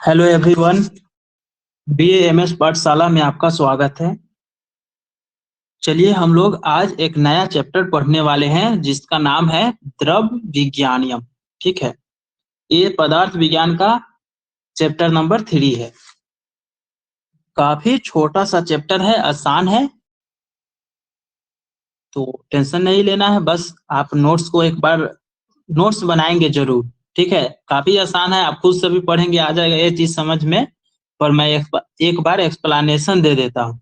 Hello everyone. BA MS पाठशाला में आपका स्वागत है। चलिए हम लोग आज एक नया चैप्टर पढ़ने वाले हैं जिसका नाम है द्रव विज्ञानियम। ठीक है, ये पदार्थ विज्ञान का चैप्टर नंबर 3 है। काफी छोटा सा चैप्टर है, आसान है, तो टेंशन नहीं लेना है। बस आप नोट्स को एक बार नोट्स बनाएंगे जरूर। ठीक है, काफी आसान है, आप खुद से भी पढ़ेंगे आ जाएगा ये चीज समझ में। पर मैं एक बार एक्सप्लेनेशन दे देता हूँ।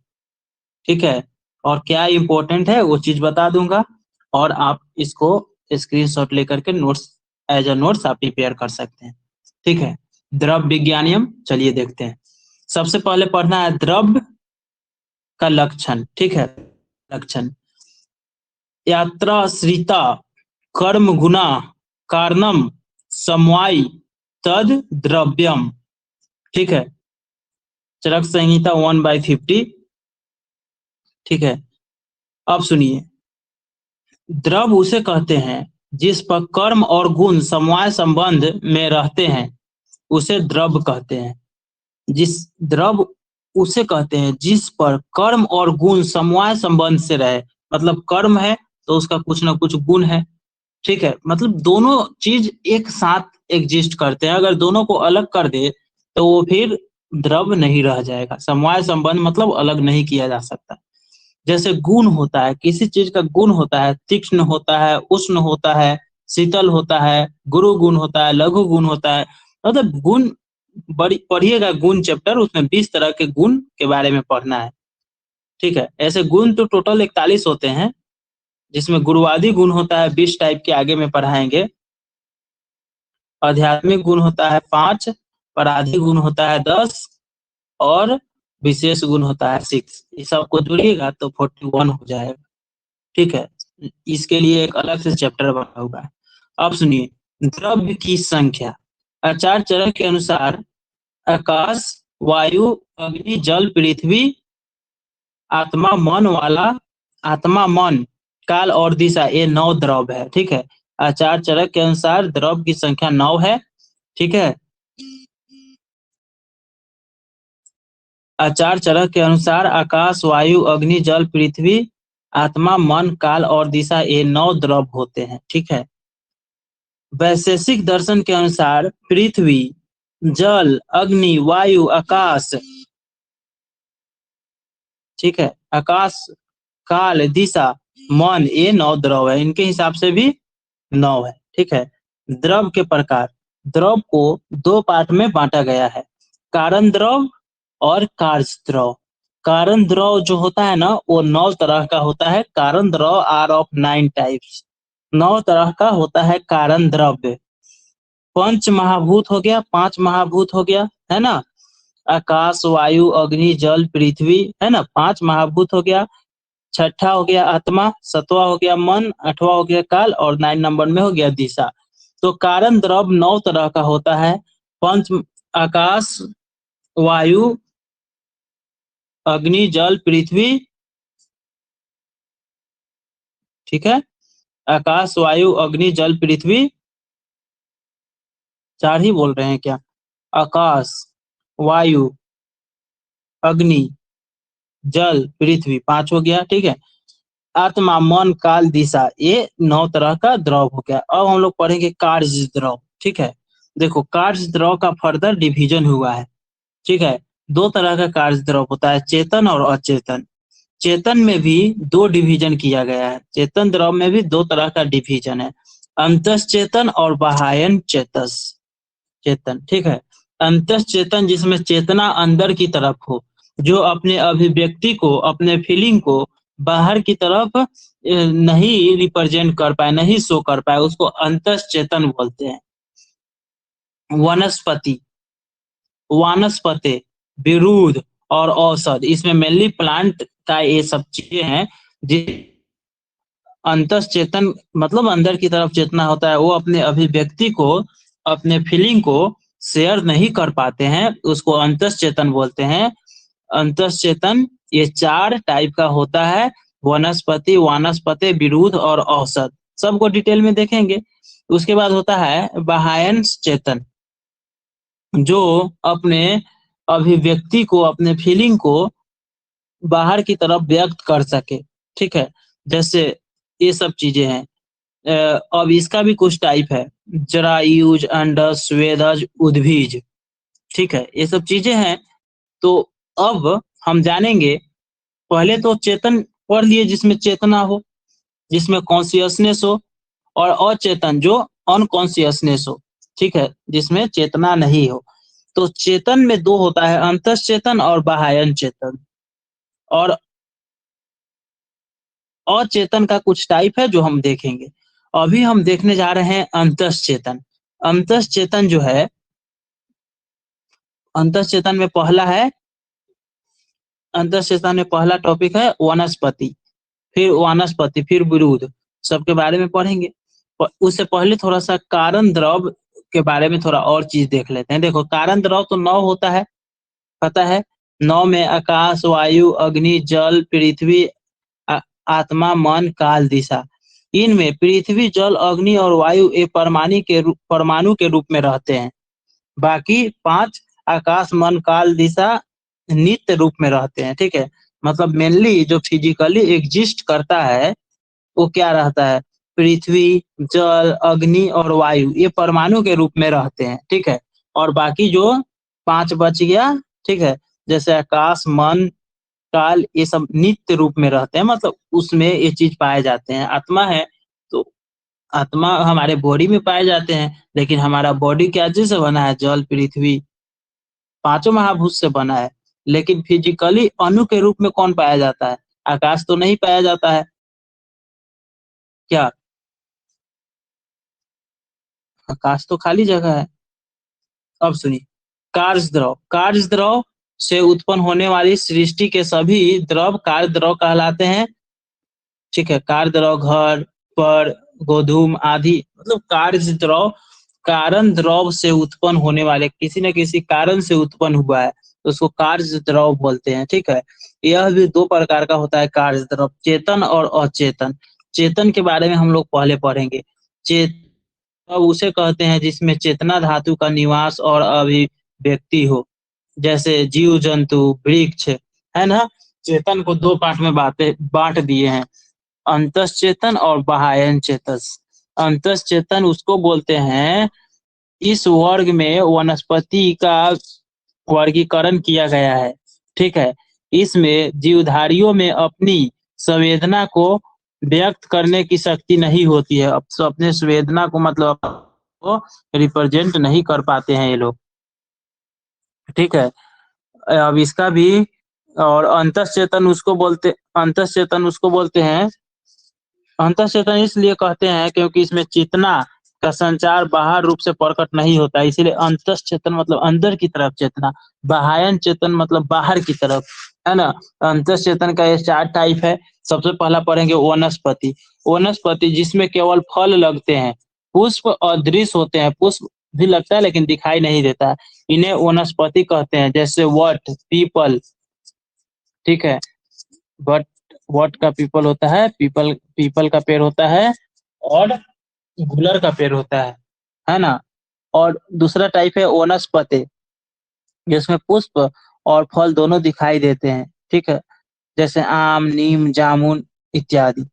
ठीक है, और क्या इम्पोर्टेंट है वो चीज बता दूंगा, और आप इसको स्क्रीनशॉट लेकर के नोट्स एज अ नोट्स आप प्रिपेयर कर सकते हैं। ठीक है, द्रव विज्ञानियम चलिए देखते हैं। सबसे पहले पढ़ना है द्रव का लक्षण। ठीक है, लक्षण यात्राश्रिता कर्म गुना कारणम समवायी तद द्रव्यम। ठीक है, चरक संहिता 1/50। ठीक है, अब सुनिए, द्रव उसे कहते हैं जिस पर कर्म और गुण समवाय संबंध में रहते हैं, उसे द्रव कहते हैं। जिस द्रव उसे कहते हैं जिस पर कर्म और गुण समवाय संबंध से रहे, मतलब कर्म है तो उसका कुछ ना कुछ गुण है। ठीक है, मतलब दोनों चीज एक साथ एग्जिस्ट करते हैं। अगर दोनों को अलग कर दे तो वो फिर द्रव नहीं रह जाएगा। समवाय संबंध मतलब अलग नहीं किया जा सकता। जैसे गुण होता है, किसी चीज का गुण होता है, तीक्ष्ण होता है, उष्ण होता है, शीतल होता है, गुरु गुण होता है, लघु गुण होता है। मतलब गुण बड़ी पढ़िएगा, गुण चैप्टर, उसमें 20 तरह के गुण के बारे में पढ़ना है। ठीक है, ऐसे गुण तो टोटल 41 होते हैं, जिसमें गुरुवादी गुण होता है 20 टाइप के, आगे में पढ़ाएंगे। आध्यात्मिक गुण होता है 5, पराधी गुण होता है 10, और विशेष गुण होता है 6। इस सबको जोड़िएगा तो 41 हो जाएगा। ठीक है, इसके लिए एक अलग से चैप्टर बना हुआ है। अब सुनिए, द्रव्य की संख्या आचार चरक के अनुसार आकाश, वायु, अग्नि, जल, पृथ्वी, आत्मा, मन वाला, आत्मा, मन, काल और दिशा, ये 9 द्रव है। ठीक है, आचार चरक के अनुसार द्रव की संख्या 9 है। ठीक है, आचार चरक के अनुसार आकाश, वायु, अग्नि, जल, पृथ्वी, आत्मा, मन, काल और दिशा, ये 9 द्रव होते हैं। ठीक है, वैशेषिक दर्शन के अनुसार पृथ्वी, जल, अग्नि, वायु, आकाश, ठीक है, आकाश, काल, दिशा, मन, ये 9 द्रव है। इनके हिसाब से भी 9 है। ठीक है, द्रव के प्रकार, द्रव को 2 पार्ट में बांटा गया है, कारण द्रव और कार्य द्रव। कारण द्रव जो होता है ना, वो 9 तरह का होता है। कारण द्रव आर ऑफ 9 टाइप्स, 9 तरह का होता है कारण द्रव्य। पंच महाभूत हो गया, 5 महाभूत हो गया, है ना। आकाश, वायु, अग्नि, जल, पृथ्वी, है ना, 5 महाभूत हो गया। छठा हो गया आत्मा, 7वां हो गया मन, 8वां हो गया काल, और 9 नंबर में हो गया दिशा। तो कारण द्रव 9 तरह का होता है। पंच आकाश, वायु, अग्नि, जल, पृथ्वी। ठीक है, आकाश, वायु, अग्नि, जल, पृथ्वी, 4 ही बोल रहे हैं क्या? आकाश, वायु, अग्नि, जल, पृथ्वी, 5 हो गया। ठीक है, आत्मा, मन, काल, दिशा, ये 9 तरह का द्रव हो गया। अब हम लोग पढ़ेंगे कार्य द्रव। ठीक है, देखो कार्य द्रव का फर्दर डिवीजन हुआ है। ठीक है, 2 तरह का कार्य द्रव होता है, चेतन और अचेतन। चेतन में भी 2 डिवीजन किया गया है। चेतन द्रव में भी 2 तरह का डिवीजन है, अंतस चेतन और बाह्यन चेतस चेतन। ठीक है, अंतस चेतन जिसमें चेतना अंदर की तरफ हो, जो अपने अभिव्यक्ति को, अपने फीलिंग को बाहर की तरफ नहीं रिप्रेजेंट कर पाए, नहीं शो कर पाए, उसको अंतस चेतन बोलते हैं। वनस्पति, वानस्पति, विरुद्ध और औषध, इसमें मेनली प्लांट का ये सब चीजें हैं। अंतस चेतन मतलब अंदर की तरफ चेतना होता है, वो अपने अभिव्यक्ति को, अपने फीलिंग को शेयर नहीं कर पाते हैं, उसको अंतस चेतन बोलते हैं। अंतस चेतन ये 4 टाइप का होता है, वनस्पति, वानस्पति, विरुद्ध और औषध। सबको डिटेल में देखेंगे। उसके बाद होता है बाह्यन चेतन। जो अपने अभिव्यक्ति को, अपने फीलिंग को बाहर की तरफ व्यक्त कर सके, ठीक है। जैसे ये सब चीजें हैं। अब इसका भी कुछ टाइप है, जरायुज, अंडज, स्वेदज, उद्भिज, ठीक है, ये सब चीजें हैं। तो अब हम जानेंगे, पहले तो चेतन पढ़ लिए जिसमें चेतना हो, जिसमें कॉन्शियसनेस हो, और अचेतन जो अनकॉन्शियसनेस हो, ठीक है, जिसमें चेतना नहीं हो। तो चेतन में दो होता है, अंतश्चेतन और बाह्यन चेतन। और अचेतन का कुछ टाइप है जो हम देखेंगे। अभी हम देखने जा रहे हैं अंतश्चेतन। अंतश्चेतन जो है, अंतश्चेतन में पहला है, अंतश्चेतन में पहला टॉपिक है वनस्पति, फिर वानस्पति, फिर विरुद्ध, सबके बारे में पढ़ेंगे। उससे पहले थोड़ा सा कारण द्रव के बारे में थोड़ा और चीज देख लेते हैं। देखो, कारण द्रव तो 9 होता है, पता है। 9 में आकाश, वायु, अग्नि, जल, पृथ्वी, आत्मा, मन, काल, दिशा। इनमें पृथ्वी, जल, अग्नि और वायु ये परमाणु के रूप में रहते हैं। बाकी 5 आकाश, मन, काल, दिशा नित्य रूप में रहते हैं, ठीक है। मतलब मेनली जो फिजिकली एग्जिस्ट करता है वो क्या रहता है, पृथ्वी, जल, अग्नि और वायु ये परमाणु के रूप में रहते हैं, ठीक है। और बाकी जो 5 बच गया, ठीक है, जैसे आकाश, मन, काल, ये सब नित्य रूप में रहते हैं, मतलब उसमें ये चीज पाए जाते हैं। आत्मा है तो आत्मा हमारे बॉडी में पाए जाते हैं, लेकिन हमारा बॉडी क्या चीज से बना है, जल, पृथ्वी, 5 महाभूत से बना है। लेकिन फिजिकली अणु के रूप में कौन पाया जाता है, आकाश तो नहीं पाया जाता है। क्या, आकाश तो खाली जगह है। अब सुनिए, कार्य द्रव से उत्पन्न होने वाली सृष्टि के सभी द्रव कार्य द्रव कहलाते हैं, ठीक है। कार्य द्रव घर पर, गोधूम आदि, मतलब कार्य द्रव कारण द्रव से उत्पन्न होने वाले, किसी न किसी कारण से उत्पन्न हुआ है तो उसको कार्य द्रव बोलते हैं, ठीक है। यह भी 2 प्रकार का होता है कार्य द्रव, चेतन और अचेतन। चेतन के बारे में हम लोग पहले पढ़ेंगे। चेत अब उसे कहते हैं जिसमें चेतना धातु का निवास और अभिव्यक्ति हो, जैसे जीव जंतु, वृक्ष, है ना। चेतन को 2 पार्ट में बांट दिए हैं, अंतश्चेतन और बाह्यन चेतन। अंतश्चेतन उसको बोलते हैं, इस वर्ग में वनस्पति का वर्गीकरण किया गया है, ठीक है। इसमें जीवधारियों में अपनी संवेदना को व्यक्त करने की शक्ति नहीं होती है। अब अपने संवेदना को, मतलब को रिप्रेजेंट नहीं कर पाते हैं ये लोग, ठीक है। अब इसका भी, और अंतश्चेतन उसको बोलते हैं, अंतःचेतन इसलिए कहते हैं क्योंकि इसमें चेतना का संचार बाहर रूप से प्रकट नहीं होता, इसीलिए अंतःचेतन मतलब अंदर की तरफ चेतना, बाह्यन चेतन मतलब बाहर की तरफ, है ना। अंतःचेतन का ये 4 टाइप है। सबसे पहला पढ़ेंगे वनस्पति। वनस्पति जिसमें केवल फल लगते हैं, पुष्प अदृश्य होते हैं, पुष्प भी लगता है लेकिन दिखाई नहीं देता है, इन्हें वनस्पति कहते हैं। जैसे वट, पीपल, ठीक है, वट, वट का पीपल होता है, पीपल पीपल का पेड़ होता है, और गुलर का पेड़ होता है ना। और दूसरा टाइप है वनस्पति, जिसमें पुष्प और फल दोनों दिखाई देते हैं, ठीक है, जैसे आम, नीम, जामुन इत्यादि।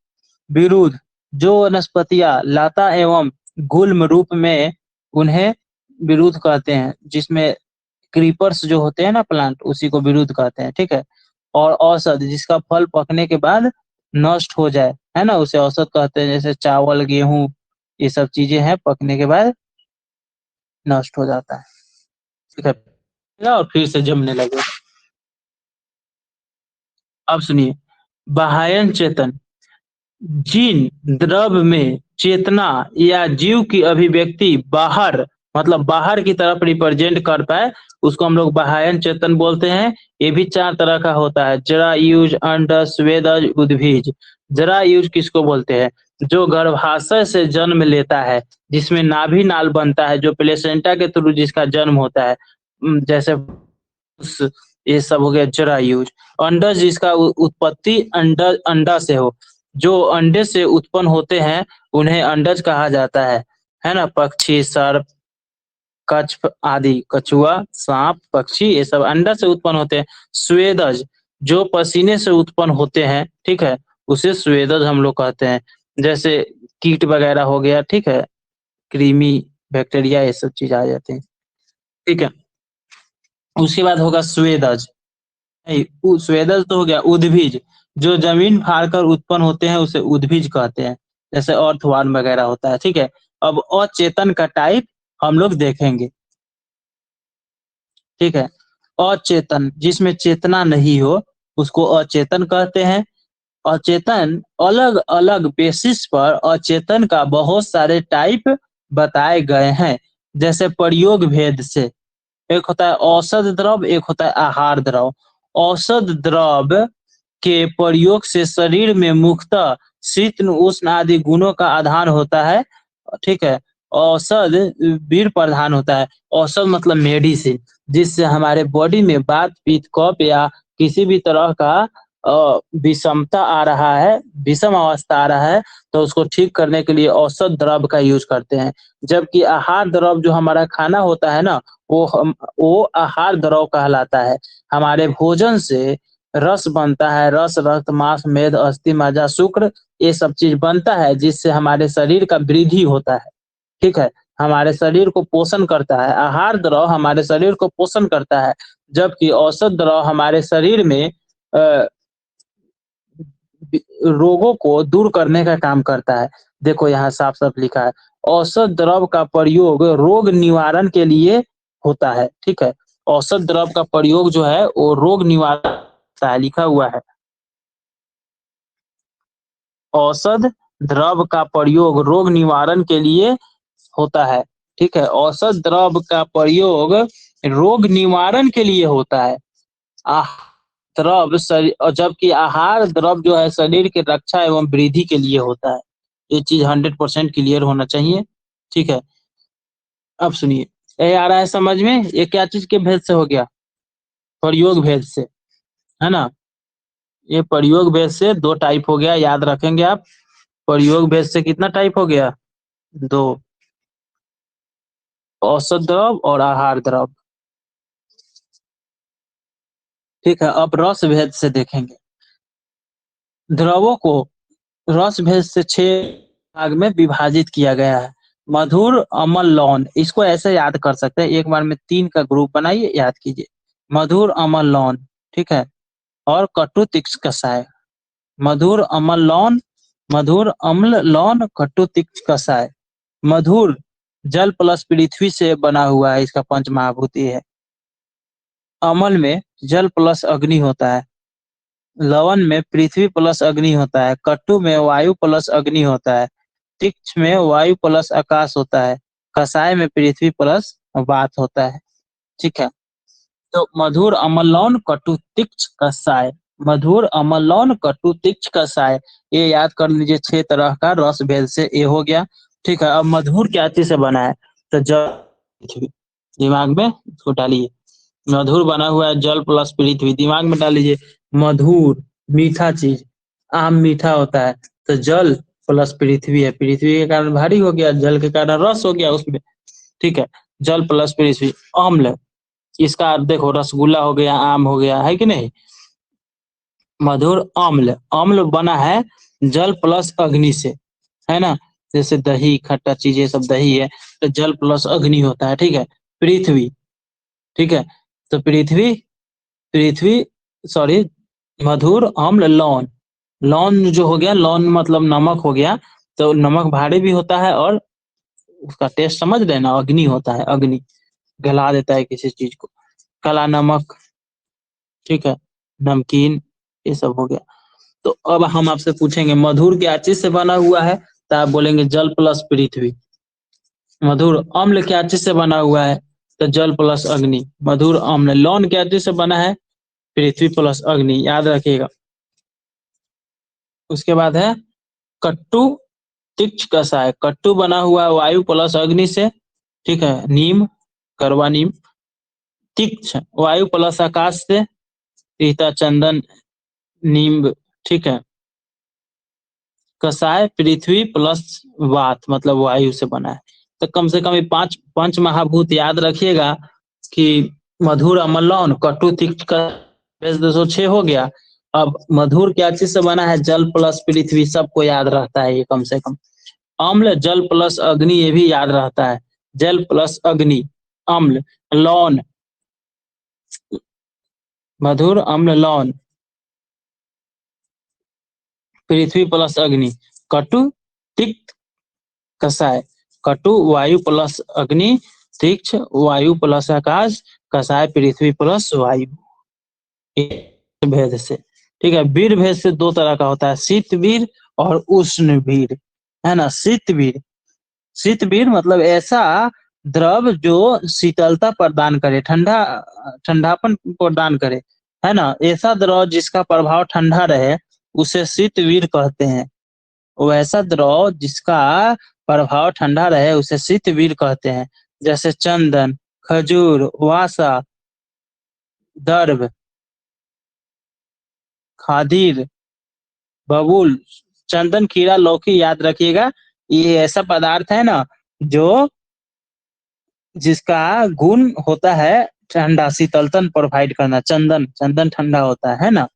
विरुद्ध, जो वनस्पतियां लता एवं गुल्म रूप में, उन्हें विरुद्ध कहते हैं, जिसमें क्रीपर्स जो होते हैं ना प्लांट, उसी को विरुद्ध कहते हैं, ठीक है। और औषध, जिसका फल पकने के बाद नष्ट हो जाए, है ना, उसे औषध कहते हैं। जैसे चावल, गेहूं, ये सब चीजें हैं, पकने के बाद नष्ट हो जाता है, ठीक है, और फिर से जमने लगे। अब सुनिए, बाह्यन चेतन, जिन द्रव में चेतना या जीव की अभिव्यक्ति बाहर, मतलब बाहर की तरफ रिप्रेजेंट कर पाए, उसको हम लोग बाह्यन चेतन बोलते हैं। ये भी 4 तरह का होता है, जरायुज, अंडज, स्वेदज, उद्भिज। जरायुज किसको बोलते हैं, जो गर्भाशय से जन्म लेता है, जिसमें नाभि नाल बनता है, जो प्लेसेंटा के थ्रू जिसका जन्म होता है, जैसे ये सब हो गया जरायुज। अंडज, जिसका उत्पत्ति अंडा से हो, जो अंडे से उत्पन्न होते हैं उन्हें अंडज कहा जाता है ना। पक्षी, सर्प, कच्छ आदि, कछुआ, सांप, पक्षी, ये सब अंडा से उत्पन्न होते हैं। स्वेदज जो पसीने से उत्पन्न होते हैं, ठीक है, उसे स्वेदज हम लोग कहते हैं। जैसे कीट वगैरह हो गया, ठीक है, कृमि, बैक्टीरिया, ये सब चीज आ जाते हैं, ठीक है। उसके बाद होगा स्वेदज। स्वेदज तो हो गया। उद्भिज जो जमीन फाड़कर उत्पन्न होते हैं उसे उद्भिज कहते हैं, जैसे अर्थवर्म वगैरह होता है, ठीक है। अब अचेतन का टाइप हम लोग देखेंगे, ठीक है। अचेतन जिसमें चेतना नहीं हो उसको अचेतन कहते हैं। अचेतन अलग अलग बेसिस पर अचेतन का बहुत सारे टाइप बताए गए हैं, जैसे प्रयोग भेद से। एक होता है औषध द्रव, एक होता है आहार द्रव। औषध द्रव के प्रयोग से शरीर में मुख्यतः शीत उष्ण आदि गुणों का आधान होता है, ठीक है। औषध वीर प्रधान होता है। औषध मतलब मेडिसिन, जिससे हमारे बॉडी में वात पित्त कफ या किसी भी तरह का विषमता आ रहा है, विषम अवस्था आ रहा है, तो उसको ठीक करने के लिए औषध द्रव का यूज करते हैं। जबकि आहार द्रव जो हमारा खाना होता है ना, वो आहार द्रव कहलाता है। हमारे भोजन से रस बनता है, रस, रक्त, मांस, मेद, अस्थि, मज्जा, शुक्र, ये सब चीज बनता है, जिससे हमारे शरीर का वृद्धि होता है, ठीक है। हमारे शरीर को पोषण करता है। आहार द्रव हमारे शरीर को पोषण करता है, जबकि औषध द्रव हमारे शरीर में रोगों को दूर करने का काम करता है। देखो यहाँ साफ साफ लिखा है, औषध द्रव का प्रयोग रोग निवारण के लिए होता है, ठीक है। औषध द्रव का प्रयोग जो है वो रोग निवारण का है, लिखा हुआ है। औषध द्रव का प्रयोग रोग निवारण के लिए होता है, ठीक है। औषध द्रव का प्रयोग रोग निवारण के लिए होता है। आह द्रव शरीर, और जबकि आहार द्रव जो है शरीर की रक्षा एवं वृद्धि के लिए होता है। ये चीज 100% क्लियर होना चाहिए, ठीक है। अब सुनिए, ये आ रहा है समझ में, ये क्या चीज के भेद से हो गया? प्रयोग भेद से, है ना। ये प्रयोग भेद से दो टाइप हो गया, याद रखेंगे आप। प्रयोग भेद से कितना टाइप हो गया? दो, औषध द्रव और आहार द्रव, ठीक है। अब रस भेद से देखेंगे। द्रवों को रस भेद से 6 भाग में विभाजित किया गया है। मधुर, अम्ल, लौन, इसको ऐसे याद कर सकते हैं, एक बार में 3 का ग्रुप बनाइए, याद कीजिए। मधुर, अम्ल, लौन, ठीक है। और कटु, तीक्ष्ण, कषाय। मधुर, अम्ल, लौन, मधुर, अम्ल, लौन, कटु, तीक्ष्ण, कषाय। मधुर जल प्लस पृथ्वी से बना हुआ है, इसका पंच महाभूति है। अम्ल में जल प्लस अग्नि होता है। लवण में पृथ्वी प्लस अग्नि होता है। कटु में वायु प्लस अग्नि होता है। तीक्ष्ण में वायु प्लस आकाश होता है। कषाय में पृथ्वी प्लस वात होता है, ठीक है। तो मधुर, अम्ल, लौन, कटु, तीक्ष्ण, कषाय। मधुर, अम्ल, लौन, कटु, तीक्ष्ण, कषाय, ये याद कर लीजिए। 6 तरह का रस भेद से ये हो गया, ठीक है। अब मधुर क्या चीज से बना है? तो जल, पृथ्वी, दिमाग में इसको डालिए। मधुर बना हुआ है जल प्लस पृथ्वी, दिमाग में डाल लीजिए। मधुर मीठा चीज, आम मीठा होता है, तो जल प्लस पृथ्वी है, पृथ्वी के कारण भारी हो गया, जल के कारण रस हो गया उसमें, ठीक है। जल प्लस पृथ्वी। अम्ल, इसका देखो रसगुल्ला हो गया, आम हो गया, है कि नहीं। मधुर अम्ल, अम्ल बना है जल प्लस अग्नि से, है ना। जैसे दही, खट्टा चीजें सब दही है, तो जल प्लस अग्नि होता है, ठीक है। पृथ्वी, ठीक है। तो पृथ्वी, पृथ्वी, सॉरी, मधुर, अम्ल, लौन। लौन जो हो गया, लौन मतलब नमक हो गया, तो नमक भारी भी होता है और उसका टेस्ट समझ रहे ना, अग्नि होता है, अग्नि गला देता है किसी चीज को। काला नमक, ठीक है, नमकीन, ये सब हो गया। तो अब हम आपसे पूछेंगे मधुर क्या चीज से बना हुआ है, तो आप बोलेंगे जल प्लस पृथ्वी। मधुर अम्ल क्या चीज से बना हुआ है, तो जल प्लस अग्नि। मधुर अम्ल। लौन क्या चीज से बना है? पृथ्वी प्लस अग्नि, याद रखिएगा। उसके बाद है कट्टु, तीक्ष्ण, कषाय। कट्टु बना हुआ है वायु प्लस अग्नि से, ठीक है। नीम, करवा नीम। तीक्ष्ण वायु प्लस आकाश से, पीता, चंदन, नीम, ठीक है। कषाय पृथ्वी प्लस वात मतलब वायु से बना है। तो कम से कम ये पांच पंच महाभूत याद रखिएगा कि मधुर, अम्ल, लौन, कटु, तीक्त का बेस 206 हो गया। अब मधुर क्या चीज से बना है? जल प्लस पृथ्वी, सबको याद रहता है ये कम से कम। अम्ल जल प्लस अग्नि, ये भी याद रहता है, जल प्लस अग्नि, अम्ल। लौन मधुर, अम्ल, लौन, पृथ्वी प्लस अग्नि। कटु तिक्त कषाय, कटु वायु प्लस अग्नि, तीक्ष्ण वायु प्लस आकाश, कषाय पृथ्वी प्लस वायु। भेद से, ठीक है। वीर भेद से दो तरह का होता है, शीत वीर और उष्ण वीर, है ना। शीत वीर, शीत वीर मतलब ऐसा द्रव जो शीतलता प्रदान करे, ठंडा ठंडापन प्रदान करे, है ना। ऐसा द्रव जिसका प्रभाव ठंडा रहे उसे शीत वीर कहते हैं। वैसा द्रव जिसका प्रभाव ठंडा रहे उसे शीत वीर कहते हैं। जैसे चंदन, खजूर, वासा, दर्भ, खादीर, बबूल। चंदन, खीरा, लौकी याद रखिएगा, ये ऐसा पदार्थ है ना जो जिसका गुण होता है ठंडा, शीतलतन प्रोवाइड करना। चंदन, चंदन ठंडा होता है ना।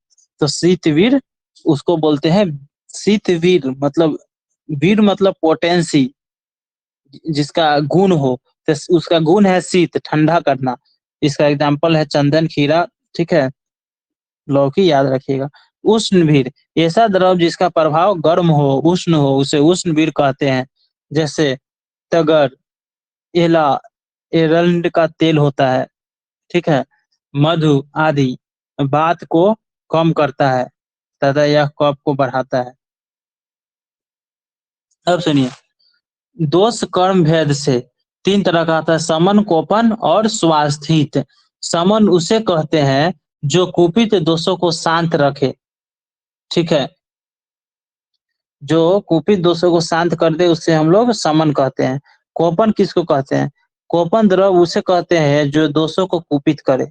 तो शीतवीर उसको बोलते हैं। शीतवीर मतलब, वीर मतलब पोटेंसी, जिसका गुण हो, तो उसका गुण है शीत, ठंडा करना। इसका एग्जाम्पल है चंदन, खीरा, ठीक है। लौकी याद रखिएगा। उष्णवीर, ऐसा द्रव जिसका प्रभाव गर्म हो, उष्ण हो, उसे उष्णवीर कहते हैं। जैसे तगर, एला, एरंड का तेल होता है, ठीक है। मधु आदि बात को कम करता है तथा यह कफ को बढ़ाता है। अब सुनिए, दोष कर्म भेद से तीन तरह का आता है, समन, कोपन और स्वास्थित। समन उसे कहते हैं जो कुपित दोषों को शांत रखे, ठीक है। जो कुपित दोषों को शांत कर दे उससे हम लोग समन कहते हैं। कोपन किसको कहते हैं? कोपन द्रव उसे कहते हैं जो दोषों को कुपित करे।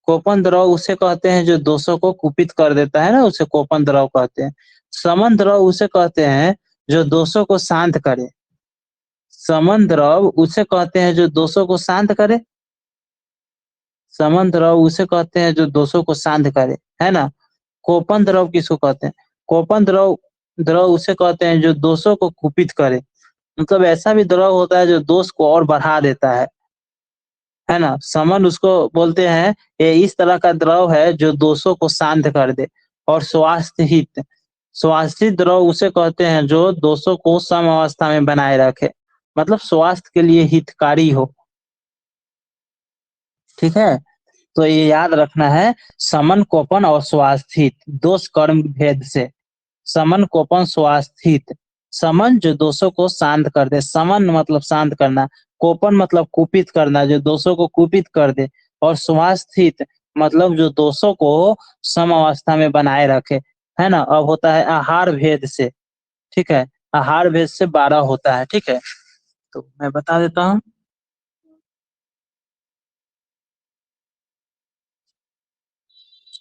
कोपन द्रव उसे कहते हैं जो दोषों को कुपित कर देता है ना, उसे कोपन द्रव कहते हैं। समन द्रव उसे कहते हैं जो दोषों को शांत करे। समन द्रव उसे कहते हैं जो दोषों को शांत करे। समन द्रव उसे कहते हैं जो दोषों को शांत करे, है ना। कोपन द्रव किसको कहते हैं? कोपन द्रव द्रव उसे कहते हैं जो दोषों को कुपित करे। मतलब ऐसा भी द्रव होता है जो दोष को और बढ़ा देता है ना। समन उसको बोलते हैं, ये इस तरह का द्रव है जो दोषों को शांत कर दे। और स्वास्थ्य हित, स्वास्थ्य द्रव उसे कहते हैं जो दोषों को सम अवस्था में बनाए रखे, मतलब स्वास्थ्य के लिए हितकारी हो, ठीक है। तो ये याद रखना है, समन, कोपन और स्वास्थित, दोष कर्म भेद से। समन, कोपन, स्वास्थित। समन जो दोषों को शांत कर दे, समन मतलब शांत करना, कोपन मतलब कुपित करना, जो दोषों को कुपित कर दे, और स्वास्थित मतलब जो दोषों को सम अवस्था में बनाए रखे, है ना। अब होता है आहार भेद से, ठीक है। आहार भेद से 12 होता है, ठीक है। तो मैं बता देता हूँ।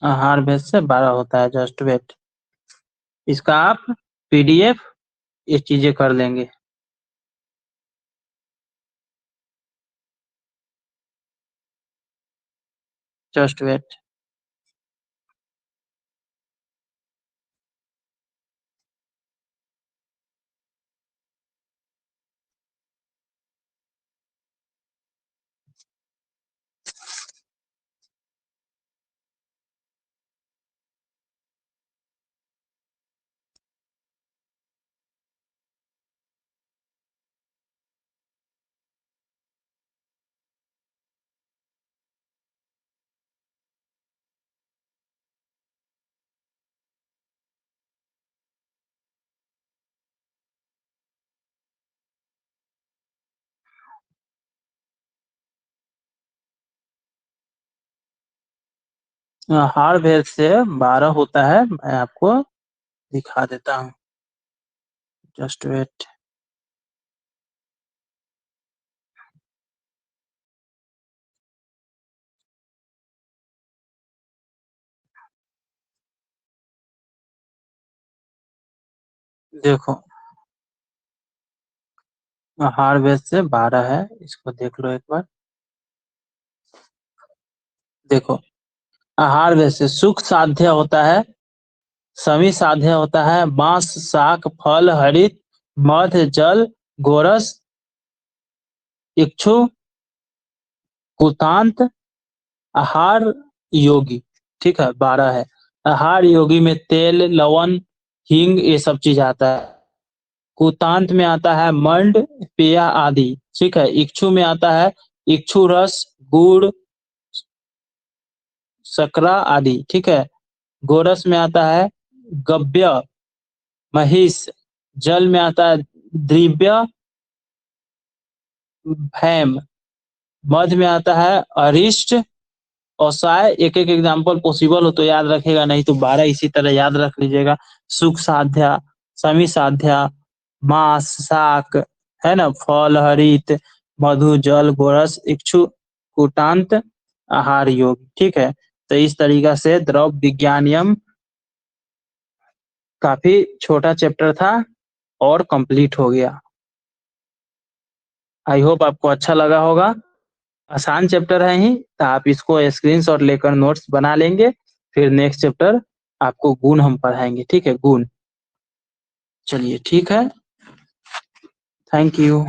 आहार भेद से 12 होता है, जस्ट वेट। इसका आप पीडीएफ ये चीजें कर लेंगे। Just wait. आहार भेद से 12 होता है, मैं आपको दिखा देता हूँ। Just wait. देखो, आहार वेद से 12 है, इसको देख लो एक बार। देखो, आहार वेद से सुख साध्य होता है, समी साध्य होता है, बांस, शाक, फल, हरित, मध, जल, गोरस, इक्षु, कुतांत, आहार योगी। ठीक है, 12 है। आहार योगी में तेल, लवण, हींग ये सब चीज आता है। कुतांत में आता है मंड, पेया आदि। ठीक है, इक्षु में आता है इक्षु रस, गुड़, शकरा आदि। ठीक है, गोरस में आता है गव्य, महिष। जल में आता है द्रव्य, भैम। मध में आता है अरिष्ट, औसाय। एक एक एग्जाम्पल पॉसिबल हो तो याद रखेगा, नहीं तो 12 इसी तरह याद रख लीजिएगा। सुख साध्या, समी साध्या, मांस, शाक, है ना, फल, हरित, मधु, जल, गोरस, इक्षु, कुटांत, आहार योग। ठीक है, तो इस तरीका से द्रव विज्ञानियम काफी छोटा चैप्टर था और कंप्लीट हो गया। आई होप आपको अच्छा लगा होगा। आसान चैप्टर है ही, तो आप इसको स्क्रीनशॉट लेकर नोट्स बना लेंगे। फिर नेक्स्ट चैप्टर आपको गुण हम पढ़ाएंगे। ठीक है, गुण। चलिए ठीक है, थैंक यू।